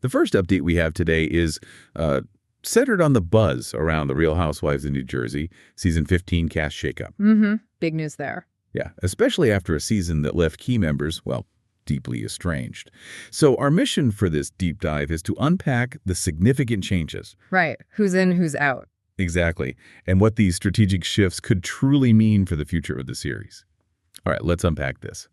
The first update we have today is centered on the buzz around The Real Housewives of New Jersey, Season 15 cast shakeup. Big news there. Yeah, especially after a season that left key members, well, deeply estranged. So our mission for this deep dive is to unpack the significant changes. Right. Who's in, who's out. Exactly. And what these strategic shifts could truly mean for the future of the series. All right, let's unpack this.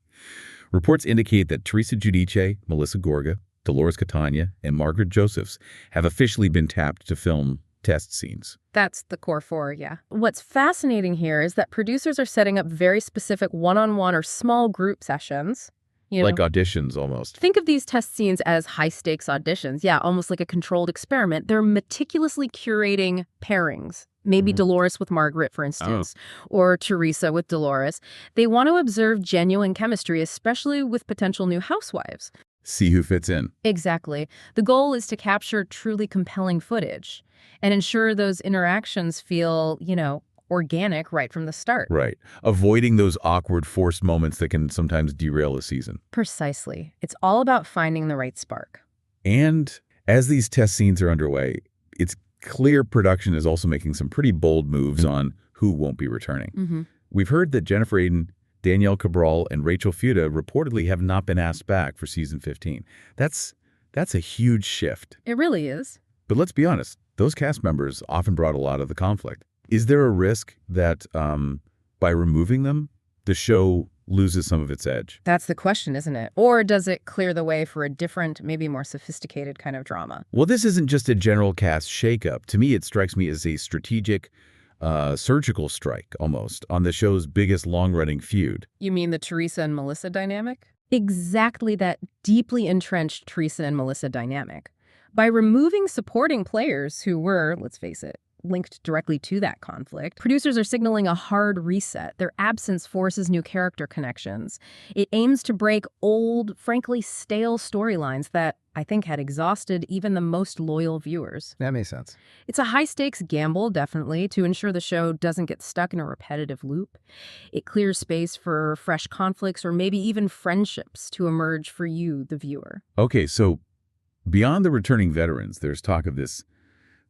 Reports indicate that Teresa Giudice, Melissa Gorga, Dolores Catania, and Margaret Josephs have officially been tapped to film test scenes. That's the core four, yeah. What's fascinating here is that producers are setting up very specific one-on-one or small group sessions. Like auditions, almost. Think of these test scenes as high-stakes auditions. Yeah, almost like a controlled experiment. They're meticulously curating pairings. Maybe Dolores with Margaret, for instance, or Teresa with Dolores. They want to observe genuine chemistry, especially with potential new housewives. See who fits in. Exactly. The goal is to capture truly compelling footage and ensure those interactions feel, organic right from the start. Right. Avoiding those awkward, forced moments that can sometimes derail a season. Precisely. It's all about finding the right spark. And as these test scenes are underway, it's clear production is also making some pretty bold moves on who won't be returning. We've heard that Jennifer Aiden, Danielle Cabral, and Rachel Fuda reportedly have not been asked back for season 15. That's a huge shift. It really is. But let's be honest, those cast members often brought a lot of the conflict. Is there a risk that by removing them, the show loses some of its edge? That's the question, isn't it? Or does it clear the way for a different, maybe more sophisticated kind of drama? Well, this isn't just a general cast shakeup. To me, it strikes me as a strategic, surgical strike, almost, on the show's biggest long-running feud. You mean the Teresa and Melissa dynamic? Exactly that deeply entrenched Teresa and Melissa dynamic. By removing supporting players who were, let's face it, linked directly to that conflict, producers are signaling a hard reset. Their absence forces new character connections. It aims to break old, frankly stale storylines that I think had exhausted even the most loyal viewers. That makes sense. It's a high-stakes gamble, definitely, to ensure the show doesn't get stuck in a repetitive loop. It clears space for fresh conflicts or maybe even friendships to emerge for you, the viewer. Okay, so beyond the returning veterans, there's talk of this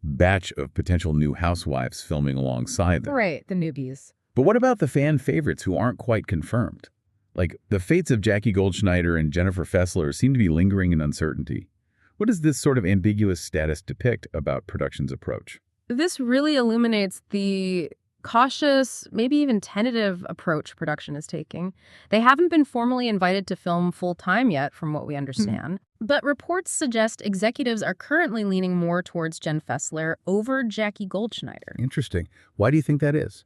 batch of potential new housewives filming alongside them. Right, the newbies. But what about the fan favorites who aren't quite confirmed? Like, the fates of Jackie Goldschneider and Jennifer Fessler seem to be lingering in uncertainty. What does this sort of ambiguous status depict about production's approach? This really illuminates the cautious, maybe even tentative approach production is taking. They haven't been formally invited to film full-time yet, from what we understand. But reports suggest executives are currently leaning more towards Jen Fessler over Jackie Goldschneider. Interesting. Why do you think that is?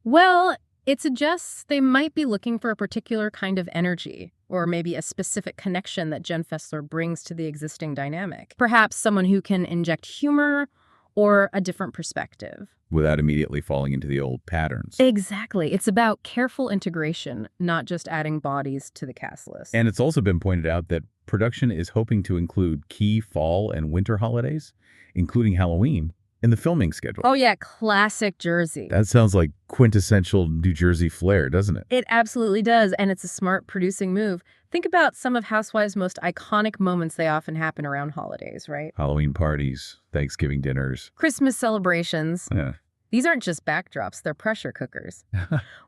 Well, it suggests they might be looking for a particular kind of energy, or maybe a specific connection that Jen Fessler brings to the existing dynamic. Perhaps someone who can inject humor or a different perspective. Without immediately falling into the old patterns. Exactly. It's about careful integration, not just adding bodies to the cast list. And it's also been pointed out that production is hoping to include key fall and winter holidays, including Halloween, in the filming schedule. Oh yeah, classic Jersey. That sounds like quintessential New Jersey flair, doesn't it? It absolutely does, and it's a smart producing move. Think about some of Housewives' most iconic moments. They often happen around holidays, right? Halloween parties, Thanksgiving dinners. Christmas celebrations. Yeah. These aren't just backdrops, they're pressure cookers.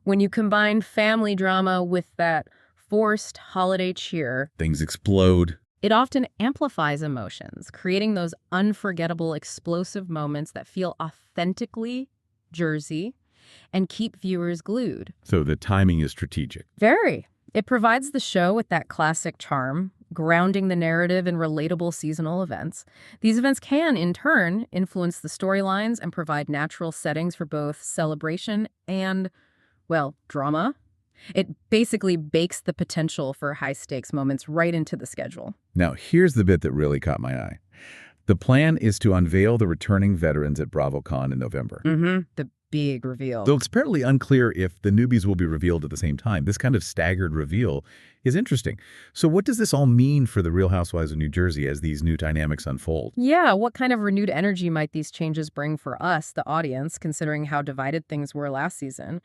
When you combine family drama with that forced holiday cheer, things explode. It often amplifies emotions, creating those unforgettable, explosive moments that feel authentically Jersey and keep viewers glued. So the timing is strategic. Very. It provides the show with that classic charm, grounding the narrative in relatable seasonal events. These events can, in turn, influence the storylines and provide natural settings for both celebration and, well, drama. It basically bakes the potential for high-stakes moments right into the schedule. Now, here's the bit that really caught my eye. The plan is to unveil the returning veterans at BravoCon in November. The big reveal. Though it's apparently unclear if the newbies will be revealed at the same time. This kind of staggered reveal is interesting. So what does this all mean for the Real Housewives of New Jersey as these new dynamics unfold? Yeah, what kind of renewed energy might these changes bring for us, the audience, considering how divided things were last season?